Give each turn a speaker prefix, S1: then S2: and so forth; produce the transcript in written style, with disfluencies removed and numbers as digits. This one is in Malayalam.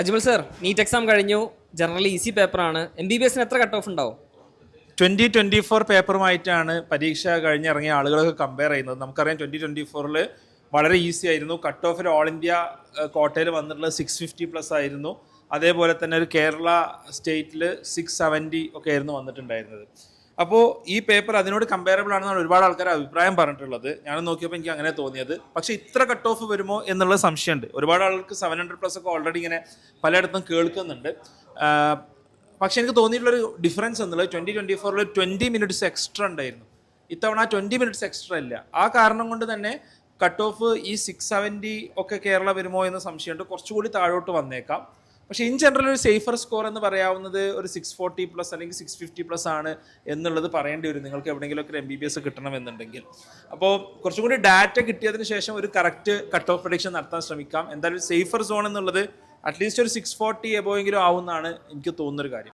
S1: അജ്മൽ സർ, നീറ്റ് എക്സാം കഴിഞ്ഞു. ജനറൽ ഈസി പേപ്പറാണ്. MBBS എത്ര കട്ട് ഓഫ് ഉണ്ടാവും?
S2: 2024 പേപ്പറുമായിട്ടാണ് പരീക്ഷ കഴിഞ്ഞിറങ്ങിയ ആളുകളൊക്കെ കമ്പയർ ചെയ്യുന്നത്. നമുക്കറിയാം 2024 വളരെ ഈസി ആയിരുന്നു. കട്ട് ഓഫിൽ ഓൾ ഇന്ത്യ കോട്ടയിൽ വന്നിട്ടുള്ളത് 650+ ആയിരുന്നു. അതേപോലെ തന്നെ ഒരു കേരള സ്റ്റേറ്റിൽ 670 ഒക്കെ ആയിരുന്നു വന്നിട്ടുണ്ടായിരുന്നത്. അപ്പോൾ ഈ പേപ്പർ അതിനോട് കമ്പയറബിൾ ആണെന്നാണ് ഒരുപാട് ആൾക്കാർ അഭിപ്രായം പറഞ്ഞിട്ടുള്ളത്. ഞാൻ നോക്കിയപ്പോൾ എനിക്ക് അങ്ങനെ തോന്നിയത്. പക്ഷേ ഇത്ര കട്ട് ഓഫ് വരുമോ എന്നുള്ള സംശയമുണ്ട്. ഒരുപാട് ആൾക്ക് 700+ ഒക്കെ ഓൾറെഡി ഇങ്ങനെ പലയിടത്തും കേൾക്കുന്നുണ്ട്. പക്ഷെ എനിക്ക് തോന്നിയിട്ടുള്ളൊരു ഡിഫറൻസ് എന്നുള്ളത് 2024 20 മിനിറ്റ്സ് എക്സ്ട്രാ ഉണ്ടായിരുന്നു. ഇത്തവണ 20 മിനിറ്റ്സ് എക്സ്ട്രാ ഇല്ല. ആ കാരണം കൊണ്ട് തന്നെ കട്ട് ഓഫ് ഈ 670 ഒക്കെ കേരള വരുമോ എന്ന സംശയമുണ്ട്. കുറച്ചുകൂടി താഴോട്ട് വന്നേക്കാം. പക്ഷേ ഇൻ ജനറൽ ഒരു സേഫർ സ്കോർ എന്ന് പറയാവുന്നത് ഒരു 640+ അല്ലെങ്കിൽ 650+ ആണ് എന്നുള്ളത് പറയേണ്ടി വരും നിങ്ങൾക്ക് എവിടെയെങ്കിലുമൊക്കെ MBBS കിട്ടണമെന്നുണ്ടെങ്കിൽ. അപ്പോൾ കുറച്ചും കൂടി ഡാറ്റ കിട്ടിയതിന് ശേഷം ഒരു കറക്റ്റ് കട്ട് ഓഫ് പ്രഡിക്ഷൻ നടത്താൻ ശ്രമിക്കാം. എന്തായാലും സേഫർ സോൺ എന്നുള്ളത് അറ്റ്ലീസ്റ്റ് ഒരു 640 എബോവെങ്കിലും ആവുമെന്നാണ് എനിക്ക് തോന്നുന്നൊരു കാര്യം.